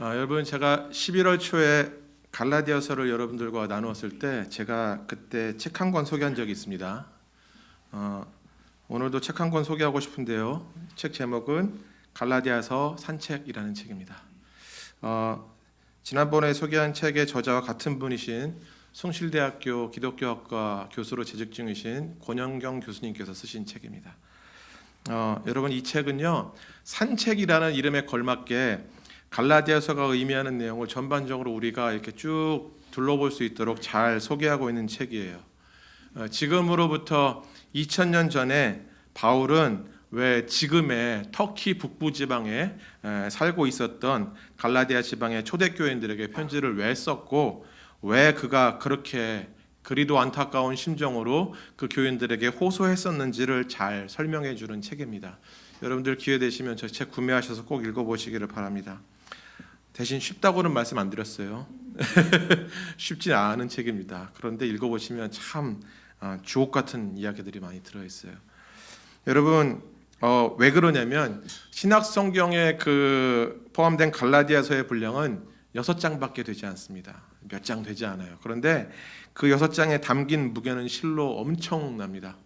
여러분, 제가 11월 초에 갈라디아서를 여러분들과 나누었을 때 제가 그때 책 한 권 소개한 적이 있습니다. 오늘도 책 한 권 소개하고 싶은데요. 책 제목은 갈라디아서 산책이라는 책입니다. 지난번에 소개한 책의 저자와 같은 분이신 숭실대학교 기독교학과 교수로 재직 중이신 권영경 교수님께서 쓰신 책입니다. 여러분, 이 책은요, 산책이라는 이름에 걸맞게 갈라디아서가 의미하는 내용을 전반적으로 우리가 이렇게 쭉 둘러볼 수 있도록 잘 소개하고 있는 책이에요. 지금으로부터 2000년 전에 바울은 왜 지금의 터키 북부 지방에 살고 있었던 갈라디아 지방의 초대교인들에게 편지를 왜 썼고, 왜 그가 그렇게 그리도 안타까운 심정으로 그 교인들에게 호소했었는지를 잘 설명해 주는 책입니다. 여러분들 기회 되시면 저 책 구매하셔서 꼭 읽어보시기를 바랍니다. 대신 쉽다고는 말씀 안 드렸어요. 쉽지 않은 책입니다. 그런데 읽어보시면 참 주옥 같은 이야기들이 많이 들어있어요. 여러분, 왜 그러냐면 신약 성경에 포함된 갈라디아서의 분량은 6장밖에 되지 않습니다. 몇 장 되지 않아요. 그런데 그 6장에 담긴 무게는 실로 엄청납니다.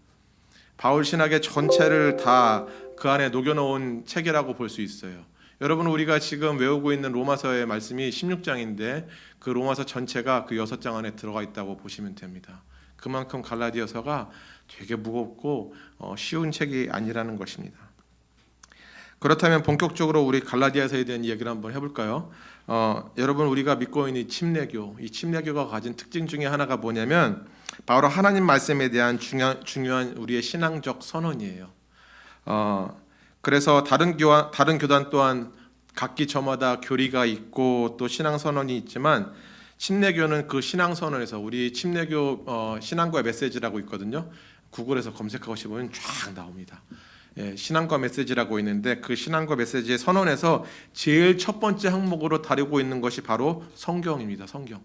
바울 신학의 전체를 다 그 안에 녹여놓은 책이라고 볼 수 있어요. 여러분, 우리가 지금 외우고 있는 로마서의 말씀이 16장인데 그 로마서 전체가 그 6장 안에 들어가 있다고 보시면 됩니다. 그만큼 갈라디아서가 되게 무겁고 쉬운 책이 아니라는 것입니다. 그렇다면 본격적으로 우리 갈라디아서에 대한 이야기를 한번 해볼까요? 여러분, 우리가 믿고 있는 이 침례교가 가진 특징 중에 하나가 뭐냐면 바로 하나님 말씀에 대한 중요한 우리의 신앙적 선언이에요. 그래서 다른 교단 또한 각기 저마다 교리가 있고 또 신앙 선언이 있지만 침례교는 그 신앙 선언에서 우리 침례교 신앙과 메시지라고 있거든요. 구글에서 검색하고 싶으면 쫙 나옵니다. 신앙과 메시지라고 있는데 그 신앙과 메시지의 선언에서 제일 첫 번째 항목으로 다루고 있는 것이 바로 성경입니다. 성경.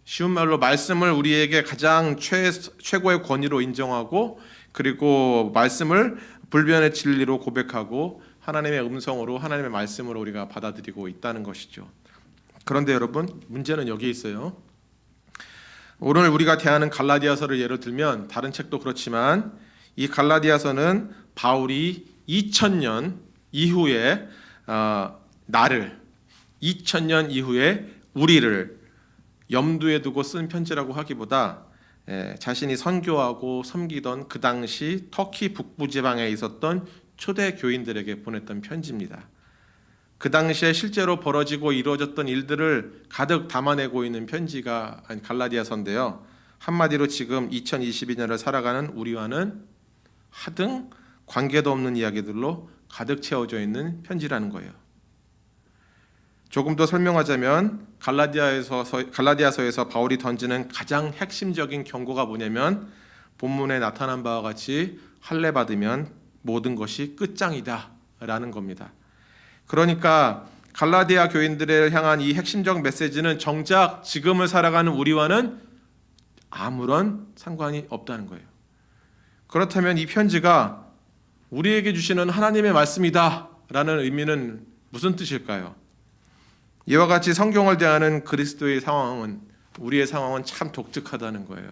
쉬운 말로 말씀을 우리에게 가장 최고의 권위로 인정하고, 그리고 말씀을 불변의 진리로 고백하고 하나님의 음성으로, 하나님의 말씀으로 우리가 받아들이고 있다는 것이죠. 그런데 여러분, 문제는 여기에 있어요. 오늘 우리가 대하는 갈라디아서를 예를 들면 다른 책도 그렇지만 이 갈라디아서는 바울이 2000년 이후에 나를, 2000년 이후에 우리를 염두에 두고 쓴 편지라고 하기보다 자신이 선교하고 섬기던 그 당시 터키 북부 지방에 있었던 초대 교인들에게 보냈던 편지입니다. 그 당시에 실제로 벌어지고 이루어졌던 일들을 가득 담아내고 있는 편지가 갈라디아서인데요. 한마디로 지금 2022년을 살아가는 우리와는 하등 관계도 없는 이야기들로 가득 채워져 있는 편지라는 거예요. 조금 더 설명하자면 갈라디아서에서 바울이 던지는 가장 핵심적인 경고가 뭐냐면 본문에 나타난 바와 같이 할례 받으면 모든 것이 끝장이다 라는 겁니다. 그러니까 갈라디아 교인들을 향한 이 핵심적 메시지는 정작 지금을 살아가는 우리와는 아무런 상관이 없다는 거예요. 그렇다면 이 편지가 우리에게 주시는 하나님의 말씀이다 라는 의미는 무슨 뜻일까요? 이와 같이 성경을 대하는 그리스도의 상황은, 우리의 상황은 참 독특하다는 거예요.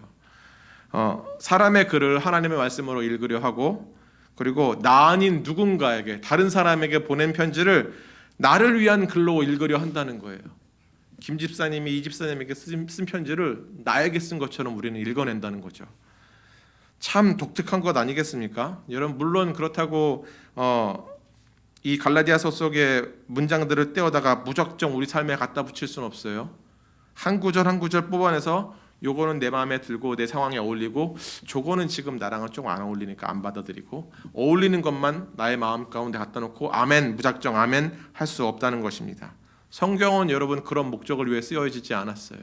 사람의 글을 하나님의 말씀으로 읽으려 하고, 그리고 나 아닌 누군가에게, 다른 사람에게 보낸 편지를 나를 위한 글로 읽으려 한다는 거예요. 김 집사님이 이 집사님에게 쓴 편지를 나에게 쓴 것처럼 우리는 읽어낸다는 거죠. 참 독특한 것 아니겠습니까? 여러분, 물론 그렇다고 이 갈라디아서 속의 문장들을 떼어다가 무작정 우리 삶에 갖다 붙일 수는 없어요. 한 구절 한 구절 뽑아내서 요거는 내 마음에 들고 내 상황에 어울리고, 저거는 지금 나랑은 좀 안 어울리니까 안 받아들이고, 어울리는 것만 나의 마음 가운데 갖다 놓고 아멘, 무작정 아멘 할 수 없다는 것입니다. 성경은 여러분 그런 목적을 위해 쓰여지지 않았어요.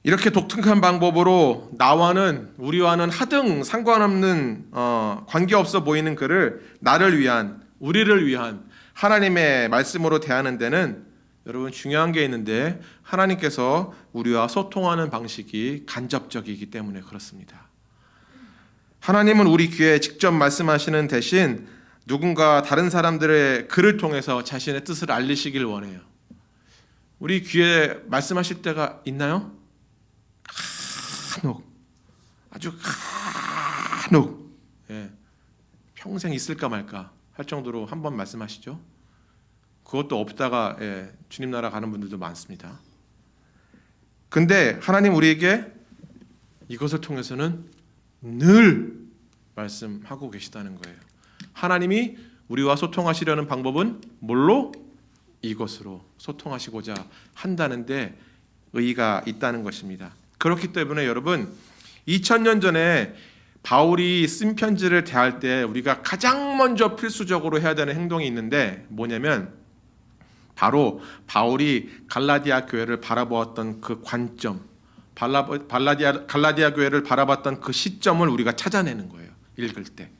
이렇게 독특한 방법으로 우리와는 하등 상관없는 관계없어 보이는 글을 나를 위한, 우리를 위한 하나님의 말씀으로 대하는 데는 여러분 중요한 게 있는데, 하나님께서 우리와 소통하는 방식이 간접적이기 때문에 그렇습니다. 하나님은 우리 귀에 직접 말씀하시는 대신 누군가 다른 사람들의 글을 통해서 자신의 뜻을 알리시길 원해요. 우리 귀에 말씀하실 때가 있나요? 간혹, 아주 간혹, 평생 있을까 말까 할 정도로 한 번 말씀하시죠. 그것도 없다가 주님 나라 가는 분들도 많습니다. 근데 하나님 우리에게 이것을 통해서는 늘 말씀하고 계시다는 거예요. 하나님이 우리와 소통하시려는 방법은 뭘로? 이것으로 소통하시고자 한다는데 의의가 있다는 것입니다. 그렇기 때문에 여러분 2000년 전에 바울이 쓴 편지를 대할 때 우리가 가장 먼저 필수적으로 해야 되는 행동이 있는데 뭐냐면 바로 바울이 갈라디아 교회를 바라보았던 그 관점, 갈라디아 교회를 바라봤던 그 시점을 우리가 찾아내는 거예요. 읽을 때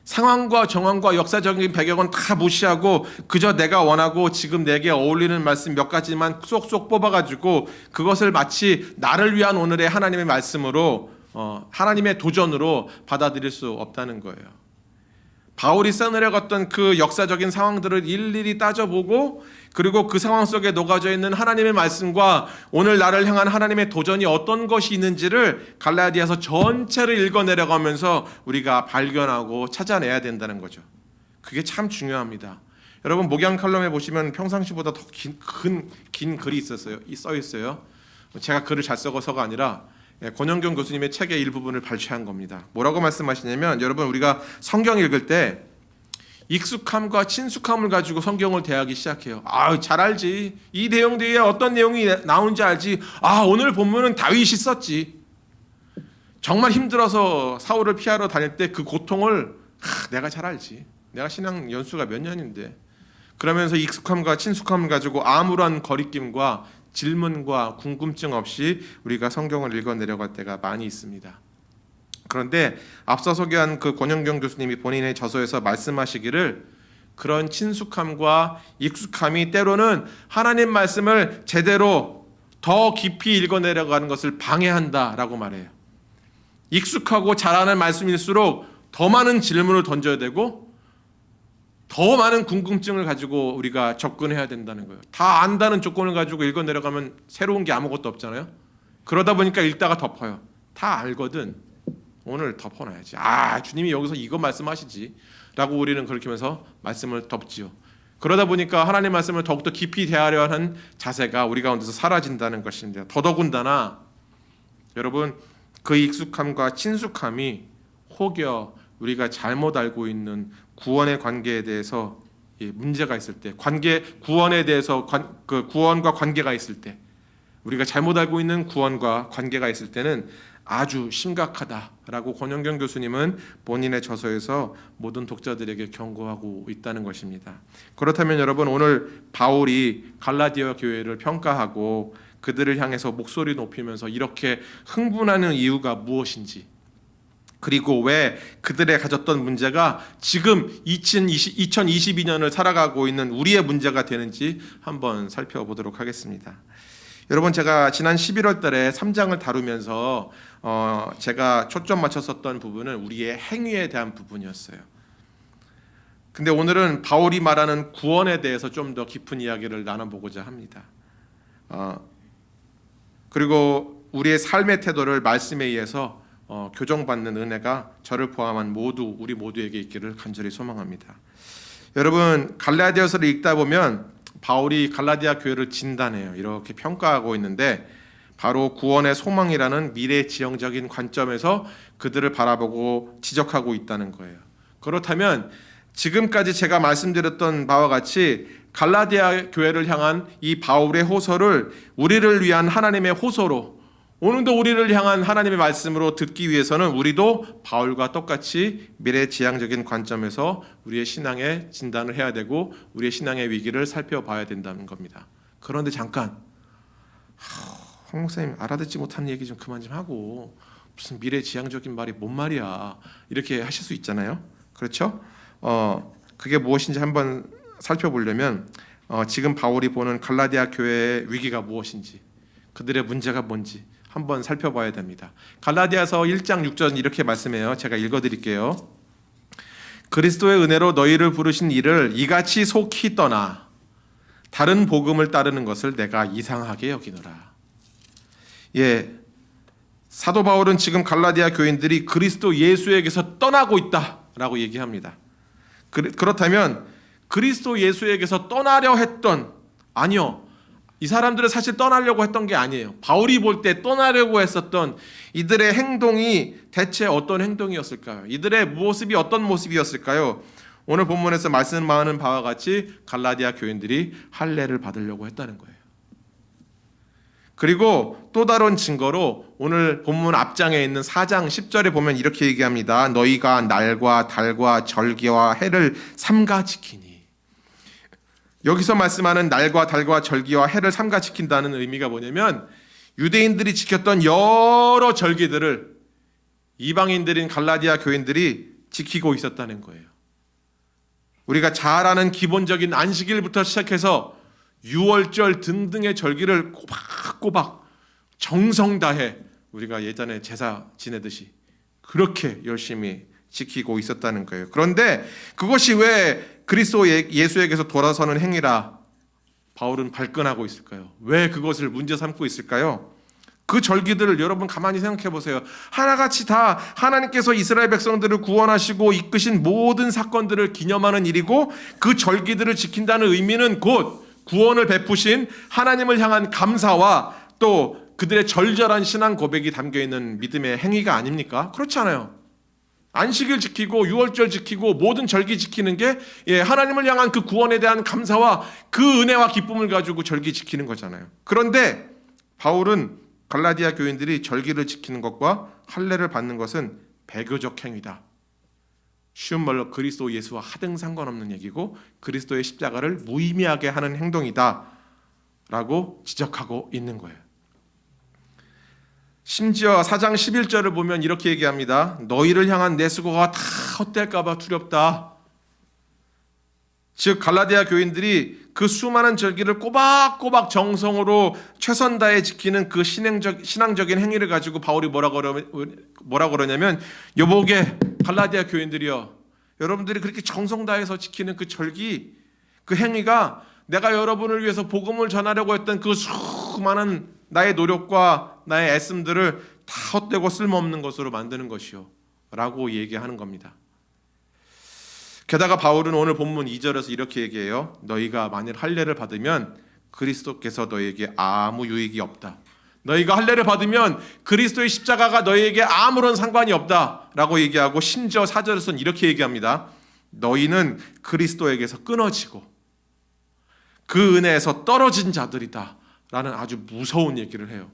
상황과 정황과 역사적인 배경은 다 무시하고 그저 내가 원하고 지금 내게 어울리는 말씀 몇 가지만 쏙쏙 뽑아가지고 그것을 마치 나를 위한 오늘의 하나님의 말씀으로 하나님의 도전으로 받아들일 수 없다는 거예요. 바울이 써내려갔던 그 역사적인 상황들을 일일이 따져보고 그리고 그 상황 속에 녹아져 있는 하나님의 말씀과 오늘 나를 향한 하나님의 도전이 어떤 것이 있는지를 갈라디아서 전체를 읽어내려가면서 우리가 발견하고 찾아내야 된다는 거죠. 그게 참 중요합니다. 여러분 목양 칼럼에 보시면 평상시보다 더 긴 글이 써 있어요. 제가 글을 잘 써서가 아니라 권영경 교수님의 책의 일부분을 발췌한 겁니다. 뭐라고 말씀하시냐면 여러분 우리가 성경 읽을 때 익숙함과 친숙함을 가지고 성경을 대하기 시작해요. 잘 알지. 이 내용 뒤에 어떤 내용이 나온지 알지. 오늘 본문은 다윗이 썼지. 정말 힘들어서 사울을 피하러 다닐 때 그 고통을 내가 잘 알지. 내가 신앙 연수가 몇 년인데. 그러면서 익숙함과 친숙함을 가지고 아무런 거리낌과 질문과 궁금증 없이 우리가 성경을 읽어 내려갈 때가 많이 있습니다. 그런데 앞서 소개한 그 권영경 교수님이 본인의 저서에서 말씀하시기를 그런 친숙함과 익숙함이 때로는 하나님 말씀을 제대로 더 깊이 읽어 내려가는 것을 방해한다라고 말해요. 익숙하고 잘 아는 말씀일수록 더 많은 질문을 던져야 되고 더 많은 궁금증을 가지고 우리가 접근해야 된다는 거예요. 다 안다는 조건을 가지고 읽어 내려가면 새로운 게 아무것도 없잖아요. 그러다 보니까 읽다가 덮어요. 다 알거든. 오늘 덮어놔야지. 주님이 여기서 이거 말씀하시지 라고 우리는 그렇게 하면서 말씀을 덮지요. 그러다 보니까 하나님 말씀을 더욱더 깊이 대하려 하는 자세가 우리 가운데서 사라진다는 것인데요. 더더군다나 여러분 그 익숙함과 친숙함이 혹여 우리가 잘못 알고 있는 구원의 관계에 대해서 문제가 있을 때, 구원에 대해서 그 구원과 관계가 있을 때, 우리가 잘못 알고 있는 구원과 관계가 있을 때는 아주 심각하다라고 권영경 교수님은 본인의 저서에서 모든 독자들에게 경고하고 있다는 것입니다. 그렇다면 여러분 오늘 바울이 갈라디아 교회를 평가하고 그들을 향해서 목소리 높이면서 이렇게 흥분하는 이유가 무엇인지, 그리고 왜 그들의 가졌던 문제가 지금 2022년을 살아가고 있는 우리의 문제가 되는지 한번 살펴보도록 하겠습니다. 여러분 제가 지난 11월 달에 3장을 다루면서 제가 초점 맞췄었던 부분은 우리의 행위에 대한 부분이었어요. 근데 오늘은 바울이 말하는 구원에 대해서 좀 더 깊은 이야기를 나눠보고자 합니다. 그리고 우리의 삶의 태도를 말씀에 의해서 교정받는 은혜가 저를 포함한 우리 모두에게 있기를 간절히 소망합니다. 여러분 갈라디아서를 읽다 보면 바울이 갈라디아 교회를 진단해요. 이렇게 평가하고 있는데 바로 구원의 소망이라는 미래지향적인 관점에서 그들을 바라보고 지적하고 있다는 거예요. 그렇다면 지금까지 제가 말씀드렸던 바와 같이 갈라디아 교회를 향한 이 바울의 호소를 우리를 위한 하나님의 호소로, 오늘도 우리를 향한 하나님의 말씀으로 듣기 위해서는 우리도 바울과 똑같이 미래지향적인 관점에서 우리의 신앙의 진단을 해야 되고 우리의 신앙의 위기를 살펴봐야 된다는 겁니다. 그런데 잠깐, 황 목사님 알아듣지 못하는 얘기 좀 그만 좀 하고 무슨 미래지향적인 말이 뭔 말이야 이렇게 하실 수 있잖아요. 그렇죠? 그게 무엇인지 한번 살펴보려면 지금 바울이 보는 갈라디아 교회의 위기가 무엇인지, 그들의 문제가 뭔지 한번 살펴봐야 됩니다. 갈라디아서 1장 6절 이렇게 말씀해요. 제가 읽어드릴게요. 그리스도의 은혜로 너희를 부르신 이를 이같이 속히 떠나 다른 복음을 따르는 것을 내가 이상하게 여기노라. 예, 사도 바울은 지금 갈라디아 교인들이 그리스도 예수에게서 떠나고 있다라고 얘기합니다. 그렇다면 그리스도 예수에게서 떠나려 했던, 아니요, 이 사람들은 사실 떠나려고 했던 게 아니에요. 바울이 볼 때 떠나려고 했었던 이들의 행동이 대체 어떤 행동이었을까요? 이들의 모습이 어떤 모습이었을까요? 오늘 본문에서 말씀하는 바와 같이 갈라디아 교인들이 할례를 받으려고 했다는 거예요. 그리고 또 다른 증거로 오늘 본문 앞장에 있는 4장 10절에 보면 이렇게 얘기합니다. 너희가 날과 달과 절기와 해를 삼가 지키니. 여기서 말씀하는 날과 달과 절기와 해를 삼가 지킨다는 의미가 뭐냐면 유대인들이 지켰던 여러 절기들을 이방인들인 갈라디아 교인들이 지키고 있었다는 거예요. 우리가 잘 아는 기본적인 안식일부터 시작해서 유월절 등등의 절기를 꼬박꼬박 정성 다해 우리가 예전에 제사 지내듯이 그렇게 열심히 지키고 있었다는 거예요. 그런데 그것이 왜 그리스도 예수에게서 돌아서는 행위라 바울은 발끈하고 있을까요? 왜 그것을 문제 삼고 있을까요? 그 절기들을 여러분 가만히 생각해 보세요. 하나같이 다 하나님께서 이스라엘 백성들을 구원하시고 이끄신 모든 사건들을 기념하는 일이고 그 절기들을 지킨다는 의미는 곧 구원을 베푸신 하나님을 향한 감사와 또 그들의 절절한 신앙 고백이 담겨있는 믿음의 행위가 아닙니까? 그렇지 않아요. 안식일 지키고 유월절 지키고 모든 절기 지키는 게 하나님을 향한 그 구원에 대한 감사와 그 은혜와 기쁨을 가지고 절기 지키는 거잖아요. 그런데 바울은 갈라디아 교인들이 절기를 지키는 것과 할례를 받는 것은 배교적 행위다. 쉬운 말로 그리스도 예수와 하등 상관없는 얘기고 그리스도의 십자가를 무의미하게 하는 행동이다 라고 지적하고 있는 거예요. 심지어 4장 11절을 보면 이렇게 얘기합니다. 너희를 향한 내 수고가 다 헛될까 봐 두렵다. 즉 갈라디아 교인들이 그 수많은 절기를 꼬박꼬박 정성으로 최선 다해 지키는 그 신앙적인 행위를 가지고 바울이 뭐라 그러냐면 여보게 갈라디아 교인들이여, 여러분들이 그렇게 정성 다해서 지키는 그 절기, 그 행위가 내가 여러분을 위해서 복음을 전하려고 했던 그 수많은 나의 노력과 나의 애씀들을 다 헛되고 쓸모없는 것으로 만드는 것이요 라고 얘기하는 겁니다. 게다가 바울은 오늘 본문 2절에서 이렇게 얘기해요. 너희가 만일 할례를 받으면 그리스도께서 너희에게 아무 유익이 없다. 너희가 할례를 받으면 그리스도의 십자가가 너희에게 아무런 상관이 없다라고 얘기하고 심지어 4절에서는 이렇게 얘기합니다. 너희는 그리스도에게서 끊어지고 그 은혜에서 떨어진 자들이다 라는 아주 무서운 얘기를 해요.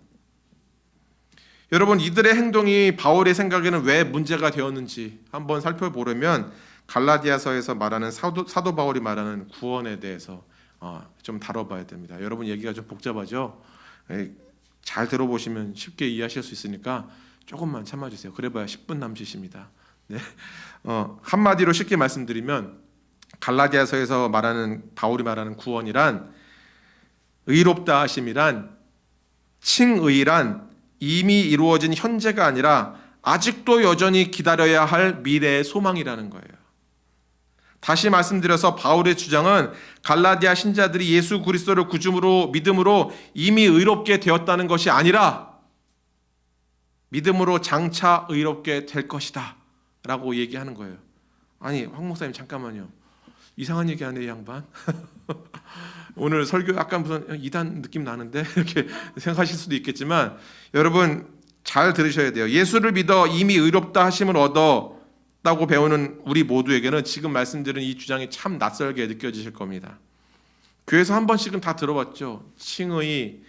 여러분, 이들의 행동이 바울의 생각에는 왜 문제가 되었는지 한번 살펴보려면 갈라디아서에서 말하는 사도 바울이 말하는 구원에 대해서 좀 다뤄봐야 됩니다. 여러분, 얘기가 좀 복잡하죠? 잘 들어보시면 쉽게 이해하실 수 있으니까 조금만 참아주세요. 그래봐야 10분 남짓입니다. 네. 한마디로 쉽게 말씀드리면 갈라디아서에서 바울이 말하는 구원이란, 의롭다 하심이란, 칭의란 이미 이루어진 현재가 아니라 아직도 여전히 기다려야 할 미래의 소망이라는 거예요. 다시 말씀드려서 바울의 주장은 갈라디아 신자들이 예수 그리스도를 구주로 믿음으로 이미 의롭게 되었다는 것이 아니라 믿음으로 장차 의롭게 될 것이다 라고 얘기하는 거예요. 아니, 황 목사님 잠깐만요. 이상한 얘기하네 이 양반. 오늘 설교 약간 무슨 이단 느낌 나는데 이렇게 생각하실 수도 있겠지만 여러분 잘 들으셔야 돼요. 예수를 믿어 이미 의롭다 하심을 얻었다고 배우는 우리 모두에게는 지금 말씀드린 이 주장이 참 낯설게 느껴지실 겁니다. 교회에서 한 번씩은 다 들어봤죠. 칭의,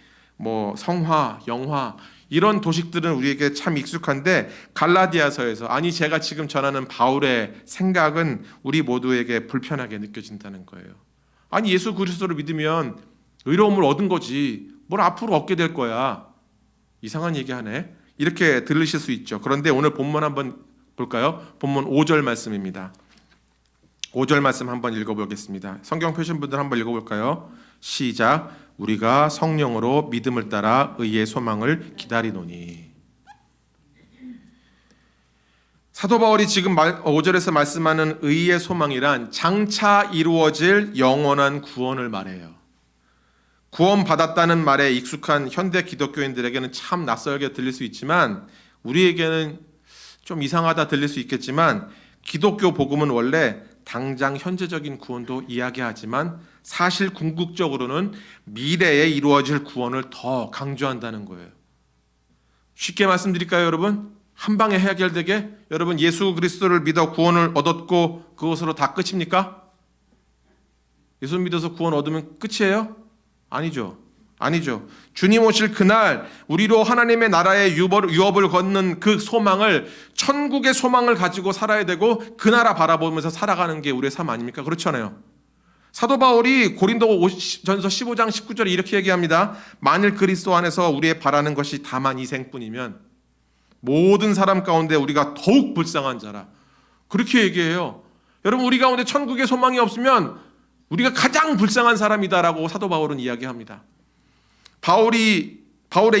성화, 영화 이런 도식들은 우리에게 참 익숙한데 갈라디아서에서, 아니 제가 지금 전하는 바울의 생각은 우리 모두에게 불편하게 느껴진다는 거예요. 아니 예수 그리스도를 믿으면 의로움을 얻은 거지 뭘 앞으로 얻게 될 거야. 이상한 얘기하네. 이렇게 들으실 수 있죠. 그런데 오늘 본문 한번 볼까요? 본문 5절 말씀입니다. 5절 말씀 한번 읽어보겠습니다. 성경 펴신 분들 한번 읽어볼까요? 시작. 우리가 성령으로 믿음을 따라 의의 소망을 기다리노니. 사도 바울이 지금 5절에서 말씀하는 의의 소망이란 장차 이루어질 영원한 구원을 말해요. 구원받았다는 말에 익숙한 현대 기독교인들에게는 참 낯설게 들릴 수 있지만 우리에게는 좀 이상하다 들릴 수 있겠지만 기독교 복음은 원래 당장 현재적인 구원도 이야기하지만 사실 궁극적으로는 미래에 이루어질 구원을 더 강조한다는 거예요. 쉽게 말씀드릴까요, 여러분? 한 방에 해결되게? 여러분, 예수 그리스도를 믿어 구원을 얻었고 그것으로 다 끝입니까? 예수 믿어서 구원 얻으면 끝이에요? 아니죠. 주님 오실 그날 우리로 하나님의 나라의 유업을 걷는 그 소망을, 천국의 소망을 가지고 살아야 되고 그 나라 바라보면서 살아가는 게 우리의 삶 아닙니까? 그렇잖아요. 사도 바울이 고린도전서 15장 19절에 이렇게 얘기합니다. 만일 그리스도 안에서 우리의 바라는 것이 다만 이 생뿐이면 모든 사람 가운데 우리가 더욱 불쌍한 자라. 그렇게 얘기해요. 여러분, 우리 가운데 천국의 소망이 없으면 우리가 가장 불쌍한 사람이다라고 사도 바울은 이야기합니다. 바울의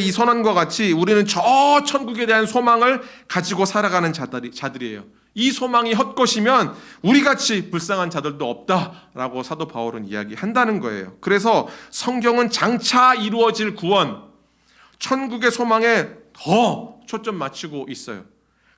이 선언과 같이 우리는 저 천국에 대한 소망을 가지고 살아가는 자들이에요. 이 소망이 헛것이면 우리같이 불쌍한 자들도 없다라고 사도 바울은 이야기한다는 거예요. 그래서 성경은 장차 이루어질 구원, 천국의 소망에 더 초점 맞추고 있어요.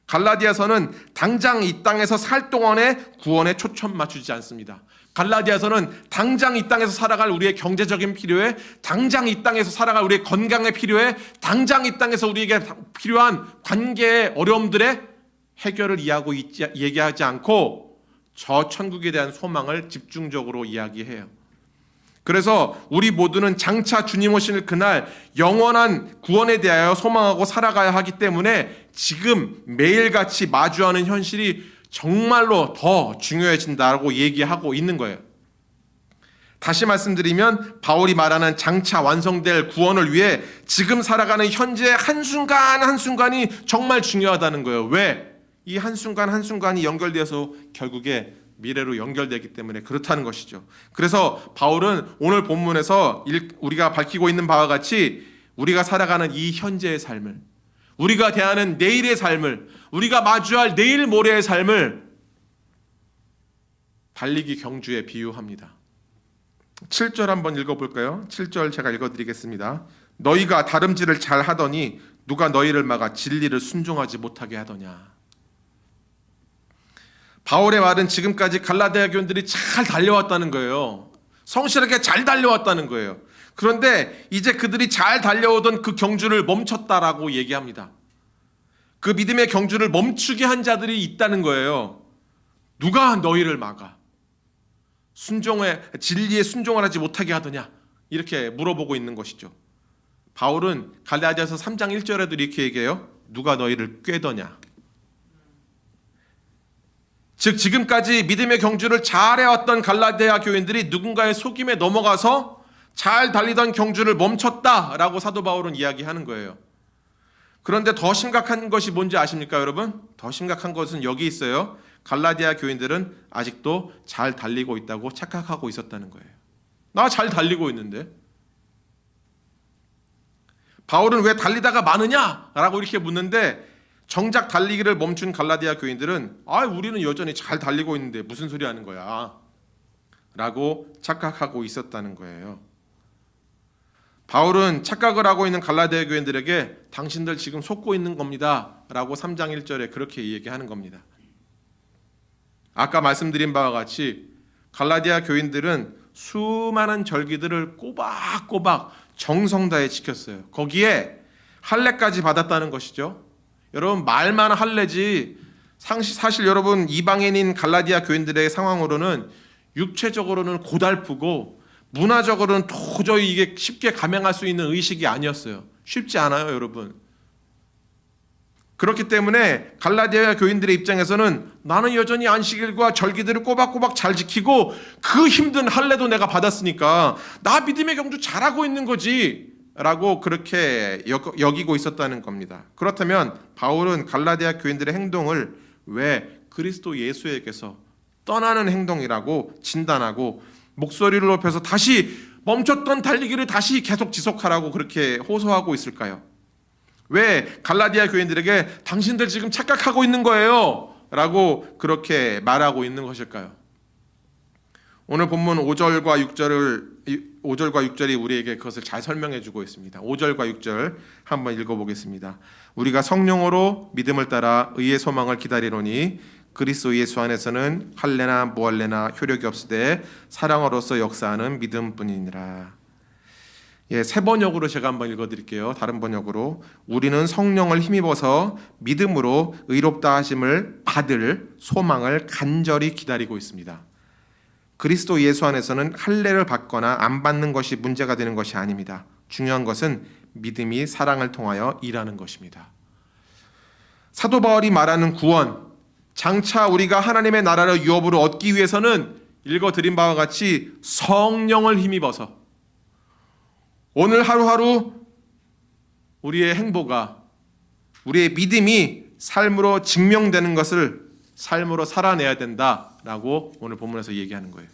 갈라디아서는 당장 이 땅에서 살 동안의 구원에 초점 맞추지 않습니다. 갈라디아서는 당장 이 땅에서 살아갈 우리의 경제적인 필요에, 당장 이 땅에서 살아갈 우리의 건강의 필요에, 당장 이 땅에서 우리에게 필요한 관계의 어려움들의 해결을 얘기하지 않고 저 천국에 대한 소망을 집중적으로 이야기해요. 그래서 우리 모두는 장차 주님 오실 그날 영원한 구원에 대하여 소망하고 살아가야 하기 때문에 지금 매일같이 마주하는 현실이 정말로 더 중요해진다고 얘기하고 있는 거예요. 다시 말씀드리면 바울이 말하는 장차 완성될 구원을 위해 지금 살아가는 현재 한순간 한순간이 정말 중요하다는 거예요. 왜? 이 한순간 한순간이 연결되어서 결국에 미래로 연결되기 때문에 그렇다는 것이죠. 그래서 바울은 오늘 본문에서 우리가 밝히고 있는 바와 같이 우리가 살아가는 이 현재의 삶을, 우리가 대하는 내일의 삶을, 우리가 마주할 내일 모레의 삶을 달리기 경주에 비유합니다. 7절 한번 읽어볼까요? 7절 제가 읽어드리겠습니다. 너희가 다름질을 잘 하더니 누가 너희를 막아 진리를 순종하지 못하게 하더냐. 바울의 말은 지금까지 갈라디아 교인들이 잘 달려왔다는 거예요. 성실하게 잘 달려왔다는 거예요. 그런데 이제 그들이 잘 달려오던 그 경주를 멈췄다라고 얘기합니다. 그 믿음의 경주를 멈추게 한 자들이 있다는 거예요. 누가 너희를 막아? 진리에 순종을 하지 못하게 하더냐? 이렇게 물어보고 있는 것이죠. 바울은 갈라디아서 3장 1절에도 이렇게 얘기해요. 누가 너희를 꾀더냐? 즉 지금까지 믿음의 경주를 잘해왔던 갈라디아 교인들이 누군가의 속임에 넘어가서 잘 달리던 경주를 멈췄다라고 사도 바울은 이야기하는 거예요. 그런데 더 심각한 것이 뭔지 아십니까, 여러분? 더 심각한 것은 여기 있어요. 갈라디아 교인들은 아직도 잘 달리고 있다고 착각하고 있었다는 거예요. 나 잘 달리고 있는데. 바울은 왜 달리다가 마느냐라고 이렇게 묻는데 정작 달리기를 멈춘 갈라디아 교인들은 우리는 여전히 잘 달리고 있는데 무슨 소리 하는 거야? 라고 착각하고 있었다는 거예요. 바울은 착각을 하고 있는 갈라디아 교인들에게 당신들 지금 속고 있는 겁니다 라고 3장 1절에 그렇게 얘기하는 겁니다. 아까 말씀드린 바와 같이 갈라디아 교인들은 수많은 절기들을 꼬박꼬박 정성 다해 지켰어요. 거기에 할례까지 받았다는 것이죠. 여러분, 말만 할례지 사실 여러분 이방인인 갈라디아 교인들의 상황으로는 육체적으로는 고달프고 문화적으로는 도저히 이게 쉽게 감행할 수 있는 의식이 아니었어요. 쉽지 않아요, 여러분. 그렇기 때문에 갈라디아 교인들의 입장에서는 나는 여전히 안식일과 절기들을 꼬박꼬박 잘 지키고 그 힘든 할례도 내가 받았으니까 나 믿음의 경주 잘하고 있는 거지 라고 그렇게 여기고 있었다는 겁니다. 그렇다면 바울은 갈라디아 교인들의 행동을 왜 그리스도 예수에게서 떠나는 행동이라고 진단하고 목소리를 높여서 다시 멈췄던 달리기를 다시 계속 지속하라고 그렇게 호소하고 있을까요? 왜 갈라디아 교인들에게 당신들 지금 착각하고 있는 거예요 라고 그렇게 말하고 있는 것일까요? 오늘 본문 5절과 6절이 우리에게 그것을 잘 설명해 주고 있습니다. 5절과 6절 한번 읽어보겠습니다. 우리가 성령으로 믿음을 따라 의의 소망을 기다리노니 그리스도 예수 안에서는 할례나 무할례나 효력이 없으되 사랑으로서 역사하는 믿음뿐이니라. 새 번역으로 제가 한번 읽어드릴게요. 다른 번역으로 우리는 성령을 힘입어서 믿음으로 의롭다 하심을 받을 소망을 간절히 기다리고 있습니다. 그리스도 예수 안에서는 할례를 받거나 안 받는 것이 문제가 되는 것이 아닙니다. 중요한 것은 믿음이 사랑을 통하여 일하는 것입니다. 사도 바울이 말하는 구원, 장차 우리가 하나님의 나라를 유업으로 얻기 위해서는 읽어드린 바와 같이 성령을 힘입어서 오늘 하루하루 우리의 행보가, 우리의 믿음이 삶으로 증명되는 것을 삶으로 살아내야 된다라고 오늘 본문에서 얘기하는 거예요.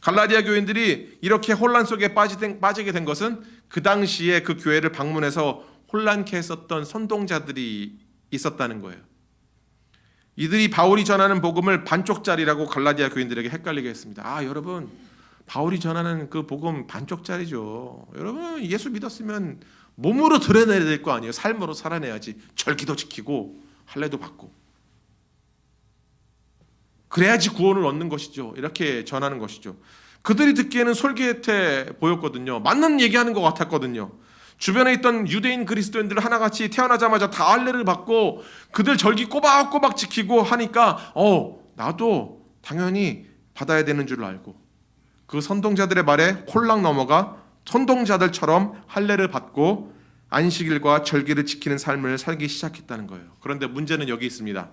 갈라디아 교인들이 이렇게 혼란 속에 빠지게 된 것은 그 당시에 그 교회를 방문해서 혼란케 했었던 선동자들이 있었다는 거예요. 이들이 바울이 전하는 복음을 반쪽짜리라고 갈라디아 교인들에게 헷갈리게 했습니다. 여러분, 바울이 전하는 그 복음 반쪽짜리죠. 여러분, 예수 믿었으면 몸으로 드러내야 될 거 아니에요. 삶으로 살아내야지. 절기도 지키고 할례도 받고 그래야지 구원을 얻는 것이죠. 이렇게 전하는 것이죠. 그들이 듣기에는 솔깃해 보였거든요. 맞는 얘기하는 것 같았거든요. 주변에 있던 유대인 그리스도인들 하나같이 태어나자마자 다 할례를 받고 그들 절기 꼬박꼬박 지키고 하니까 나도 당연히 받아야 되는 줄 알고 그 선동자들의 말에 홀랑 넘어가 선동자들처럼 할례를 받고 안식일과 절기를 지키는 삶을 살기 시작했다는 거예요. 그런데 문제는 여기 있습니다.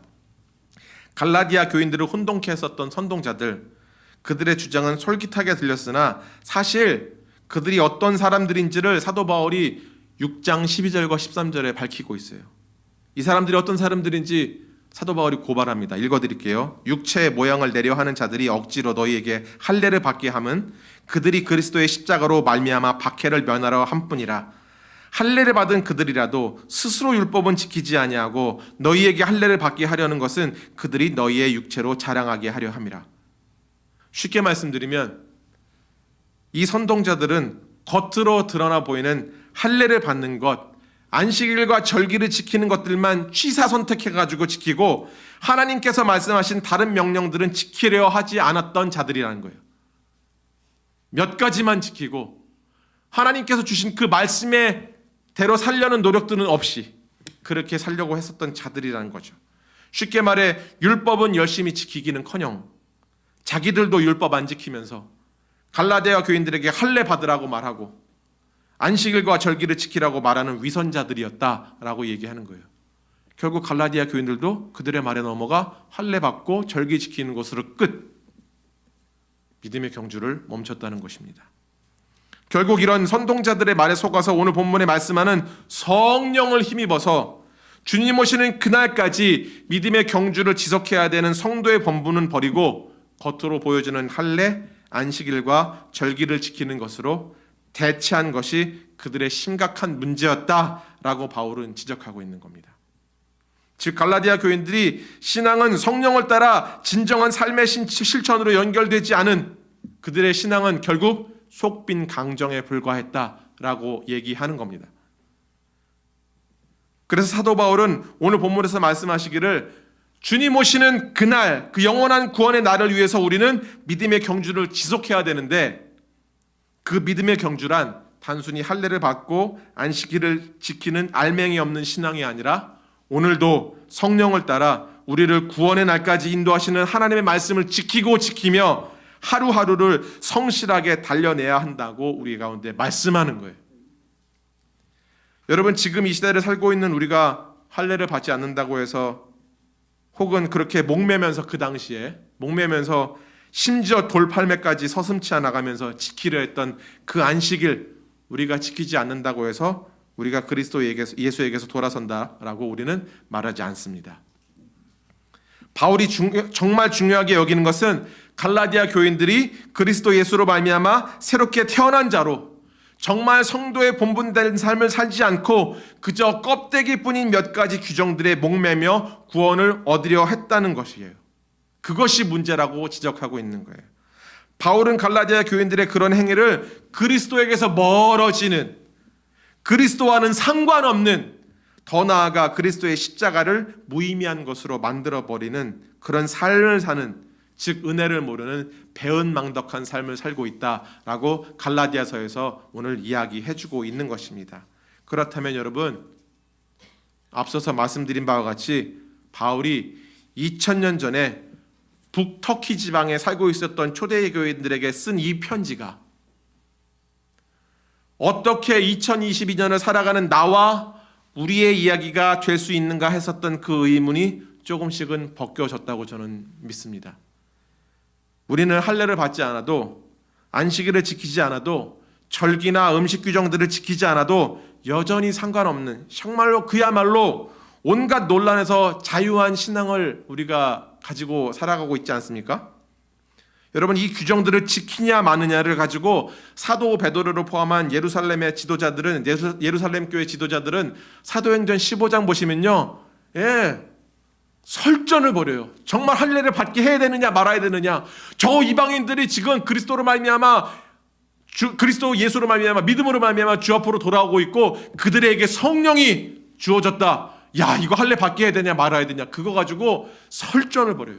갈라디아 교인들을 혼동케 했었던 선동자들, 그들의 주장은 솔깃하게 들렸으나 사실 그들이 어떤 사람들인지를 사도 바울이 6장 12절과 13절에 밝히고 있어요. 이 사람들이 어떤 사람들인지 사도 바울이 고발합니다. 읽어드릴게요. 육체의 모양을 내려 하는 자들이 억지로 너희에게 할례를 받게 함은 그들이 그리스도의 십자가로 말미암아 박해를 면하려 함뿐이라. 할례를 받은 그들이라도 스스로 율법은 지키지 아니하고 너희에게 할례를 받게 하려는 것은 그들이 너희의 육체로 자랑하게 하려 함이라. 쉽게 말씀드리면 이 선동자들은 겉으로 드러나 보이는 할례를 받는 것, 안식일과 절기를 지키는 것들만 취사 선택해가지고 지키고 하나님께서 말씀하신 다른 명령들은 지키려 하지 않았던 자들이라는 거예요. 몇 가지만 지키고 하나님께서 주신 그 말씀의 대로 살려는 노력들은 없이 그렇게 살려고 했었던 자들이라는 거죠. 쉽게 말해 율법은 열심히 지키기는커녕 자기들도 율법 안 지키면서 갈라디아 교인들에게 할례 받으라고 말하고 안식일과 절기를 지키라고 말하는 위선자들이었다라고 얘기하는 거예요. 결국 갈라디아 교인들도 그들의 말에 넘어가 할례 받고 절기 지키는 것으로 끝, 믿음의 경주를 멈췄다는 것입니다. 결국 이런 선동자들의 말에 속아서 오늘 본문에 말씀하는 성령을 힘입어서 주님 오시는 그날까지 믿음의 경주를 지속해야 되는 성도의 본분은 버리고 겉으로 보여주는 할례, 안식일과 절기를 지키는 것으로 대체한 것이 그들의 심각한 문제였다라고 바울은 지적하고 있는 겁니다. 즉 갈라디아 교인들이 신앙은 성령을 따라 진정한 삶의 실천으로 연결되지 않은 그들의 신앙은 결국 속빈 강정에 불과했다라고 얘기하는 겁니다. 그래서 사도 바울은 오늘 본문에서 말씀하시기를 주님 오시는 그날, 그 영원한 구원의 날을 위해서 우리는 믿음의 경주를 지속해야 되는데 그 믿음의 경주란 단순히 할례를 받고 안식일을 지키는 알맹이 없는 신앙이 아니라 오늘도 성령을 따라 우리를 구원의 날까지 인도하시는 하나님의 말씀을 지키며 하루하루를 성실하게 달려내야 한다고 우리 가운데 말씀하는 거예요. 여러분, 지금 이 시대를 살고 있는 우리가 할례를 받지 않는다고 해서 혹은 그렇게 목매면서 그 당시에 목매면서 심지어 돌팔매까지 서슴지 않아가면서 지키려 했던 그 안식일 우리가 지키지 않는다고 해서 우리가 예수에게서 돌아선다라고 우리는 말하지 않습니다. 바울이 정말 중요하게 여기는 것은 갈라디아 교인들이 그리스도 예수로 말미암아 새롭게 태어난 자로 정말 성도의 본분된 삶을 살지 않고 그저 껍데기뿐인 몇 가지 규정들에 목매며 구원을 얻으려 했다는 것이에요. 그것이 문제라고 지적하고 있는 거예요. 바울은 갈라디아 교인들의 그런 행위를 그리스도에게서 멀어지는, 그리스도와는 상관없는, 더 나아가 그리스도의 십자가를 무의미한 것으로 만들어버리는 그런 삶을 사는, 즉 은혜를 모르는 배은망덕한 삶을 살고 있다라고 갈라디아서에서 오늘 이야기해주고 있는 것입니다. 그렇다면 여러분, 앞서서 말씀드린 바와 같이 바울이 2000년 전에 북터키 지방에 살고 있었던 초대의 교인들에게 쓴 이 편지가 어떻게 2022년을 살아가는 나와 우리의 이야기가 될 수 있는가 했었던 그 의문이 조금씩은 벗겨졌다고 저는 믿습니다. 우리는 할례를 받지 않아도, 안식일을 지키지 않아도, 절기나 음식 규정들을 지키지 않아도 여전히 상관없는, 정말로 그야말로 온갖 논란에서 자유한 신앙을 우리가 가지고 살아가고 있지 않습니까? 여러분, 이 규정들을 지키냐 마느냐를 가지고 사도 베드로를 포함한 예루살렘의 지도자들은, 예루살렘 교회 지도자들은 사도행전 15장 보시면요, 설전을 벌여요. 정말 할례를 받게 해야 되느냐 말아야 되느냐. 저 이방인들이 지금 그리스도로 말미암아, 그리스도 예수로 말미암아, 믿음으로 말미암아 주 앞으로 돌아오고 있고 그들에게 성령이 주어졌다. 야, 이거 할례 받게 해야 되냐 말아야 되냐. 그거 가지고 설전을 벌여요.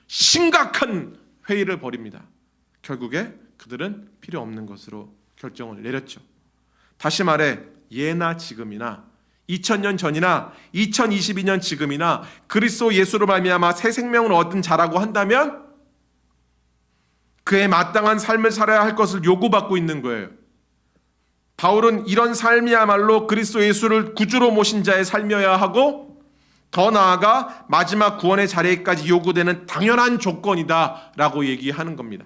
심각한 회의를 벌입니다. 결국에 그들은 필요 없는 것으로 결정을 내렸죠. 다시 말해, 예나 지금이나 2000년 전이나 2022년 지금이나 그리스도 예수로 말미암아 새 생명을 얻은 자라고 한다면 그에 마땅한 삶을 살아야 할 것을 요구받고 있는 거예요. 바울은 이런 삶이야말로 그리스도 예수를 구주로 모신 자의 삶이어야 하고, 더 나아가 마지막 구원의 자리에까지 요구되는 당연한 조건이다라고 얘기하는 겁니다.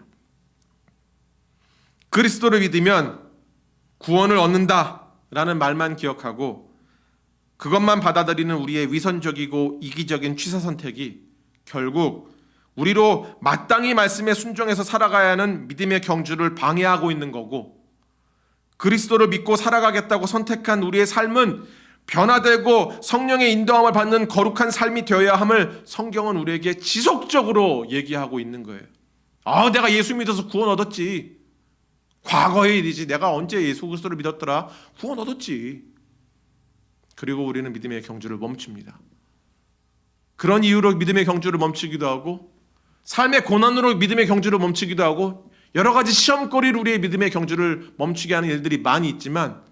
그리스도를 믿으면 구원을 얻는다라는 말만 기억하고 그것만 받아들이는 우리의 위선적이고 이기적인 취사 선택이 결국 우리로 마땅히 말씀에 순종해서 살아가야 하는 믿음의 경주를 방해하고 있는 거고, 그리스도를 믿고 살아가겠다고 선택한 우리의 삶은 변화되고 성령의 인도함을 받는 거룩한 삶이 되어야 함을 성경은 우리에게 지속적으로 얘기하고 있는 거예요. 내가 예수 믿어서 구원 얻었지. 과거의 일이지. 내가 언제 예수 그리스도를 믿었더라. 구원 얻었지. 그리고 우리는 믿음의 경주를 멈춥니다. 그런 이유로 믿음의 경주를 멈추기도 하고, 삶의 고난으로 믿음의 경주를 멈추기도 하고, 여러 가지 시험거리로 우리의 믿음의 경주를 멈추게 하는 일들이 많이 있지만,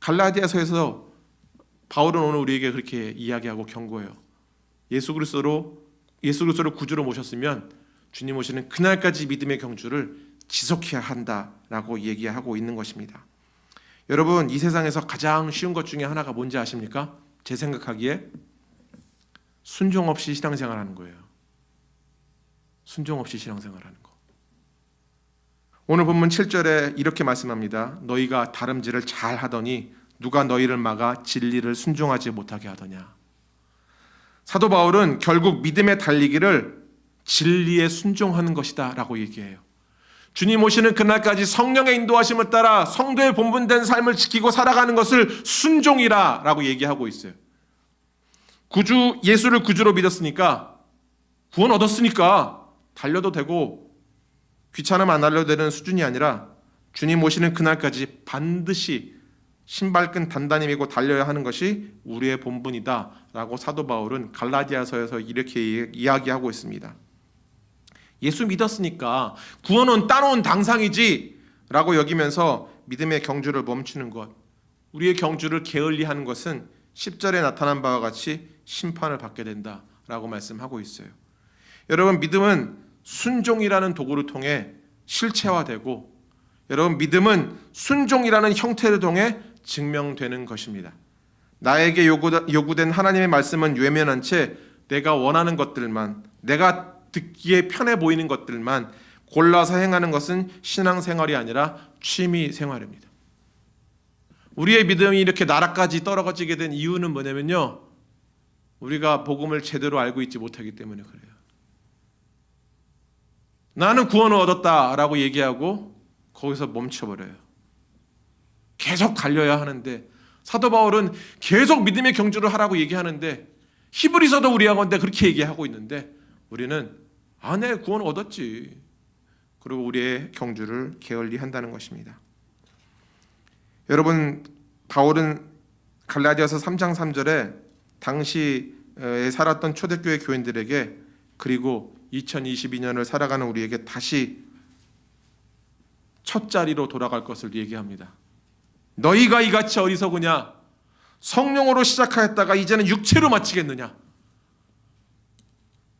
갈라디아서에서 바울은 오늘 우리에게 그렇게 이야기하고 경고해요. 예수 그리스도를 구주로 모셨으면 주님 오시는 그날까지 믿음의 경주를 지속해야 한다라고 얘기하고 있는 것입니다. 여러분, 이 세상에서 가장 쉬운 것 중에 하나가 뭔지 아십니까? 제 생각하기에 순종 없이 신앙생활하는 거예요. 순종 없이 신앙생활하는 거. 오늘 본문 7절에 이렇게 말씀합니다. 너희가 다름질을 잘 하더니 누가 너희를 막아 진리를 순종하지 못하게 하더냐. 사도 바울은 결국 믿음의 달리기를 진리에 순종하는 것이다 라고 얘기해요. 주님 오시는 그날까지 성령의 인도하심을 따라 성도의 본분된 삶을 지키고 살아가는 것을 순종이라 라고 얘기하고 있어요. 예수를 구주로 믿었으니까, 구원 얻었으니까 달려도 되고 귀찮으면 안 달려도 되는 수준이 아니라 주님 오시는 그날까지 반드시 신발끈 단단히 메고 달려야 하는 것이 우리의 본분이다 라고 사도 바울은 갈라디아서에서 이렇게 이야기하고 있습니다. 예수 믿었으니까 구원은 따놓은 당상이지 라고 여기면서 믿음의 경주를 멈추는 것, 우리의 경주를 게을리하는 것은 10절에 나타난 바와 같이 심판을 받게 된다 라고 말씀하고 있어요. 여러분, 믿음은 순종이라는 도구를 통해 실체화되고, 여러분, 믿음은 순종이라는 형태를 통해 증명되는 것입니다. 나에게 요구된 하나님의 말씀은 외면한 채 내가 원하는 것들만, 내가 듣기에 편해 보이는 것들만 골라서 행하는 것은 신앙생활이 아니라 취미생활입니다. 우리의 믿음이 이렇게 나락까지 떨어지게 된 이유는 뭐냐면요, 우리가 복음을 제대로 알고 있지 못하기 때문에 그래요. 나는 구원을 얻었다라고 얘기하고 거기서 멈춰버려요. 계속 달려야 하는데, 사도 바울은 계속 믿음의 경주를 하라고 얘기하는데, 히브리서도 우리하고인데 그렇게 얘기하고 있는데, 우리는 내 구원 얻었지, 그리고 우리의 경주를 게을리 한다는 것입니다. 여러분, 바울은 갈라디아서 3장 3절에 당시에 살았던 초대교회 교인들에게, 그리고 2022년을 살아가는 우리에게 다시 첫 자리로 돌아갈 것을 얘기합니다. 너희가 이같이 어리석으냐? 성령으로 시작하였다가 이제는 육체로 마치겠느냐?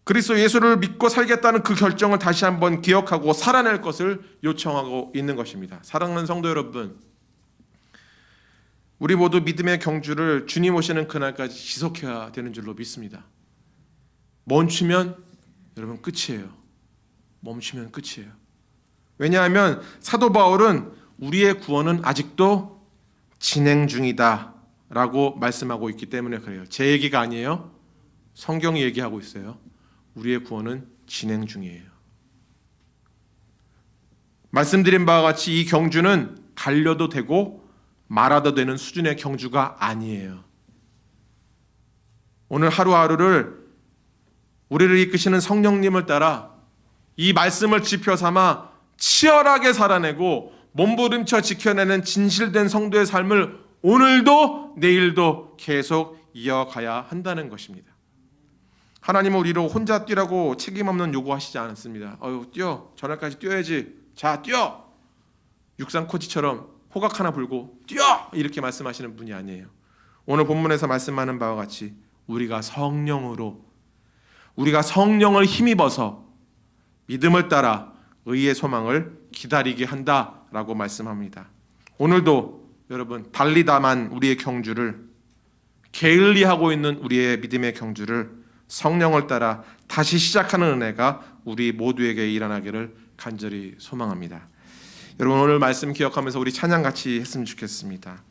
그리스도 예수를 믿고 살겠다는 그 결정을 다시 한번 기억하고 살아낼 것을 요청하고 있는 것입니다. 사랑하는 성도 여러분, 우리 모두 믿음의 경주를 주님 오시는 그날까지 지속해야 되는 줄로 믿습니다. 멈추면 여러분 끝이에요. 멈추면 끝이에요. 왜냐하면 사도 바울은 우리의 구원은 아직도 진행 중이다 라고 말씀하고 있기 때문에 그래요. 제 얘기가 아니에요. 성경이 얘기하고 있어요. 우리의 구원은 진행 중이에요. 말씀드린 바와 같이 이 경주는 달려도 되고 말아도 되는 수준의 경주가 아니에요. 오늘 하루하루를 우리를 이끄시는 성령님을 따라 이 말씀을 지표 삼아 치열하게 살아내고 몸부림쳐 지켜내는 진실된 성도의 삶을 오늘도 내일도 계속 이어가야 한다는 것입니다. 하나님은 우리로 혼자 뛰라고 책임 없는 요구하시지 않습니다. 뛰어, 저날까지 뛰어야지. 자, 뛰어. 육상 코치처럼 호각 하나 불고 뛰어! 이렇게 말씀하시는 분이 아니에요. 오늘 본문에서 말씀하는 바와 같이 우리가 성령을 힘입어서 믿음을 따라 의의 소망을 기다리게 한다라고 말씀합니다. 오늘도 여러분, 달리다만 우리의 경주를, 게을리하고 있는 우리의 믿음의 경주를 성령을 따라 다시 시작하는 은혜가 우리 모두에게 일어나기를 간절히 소망합니다. 여러분, 오늘 말씀 기억하면서 우리 찬양 같이 했으면 좋겠습니다.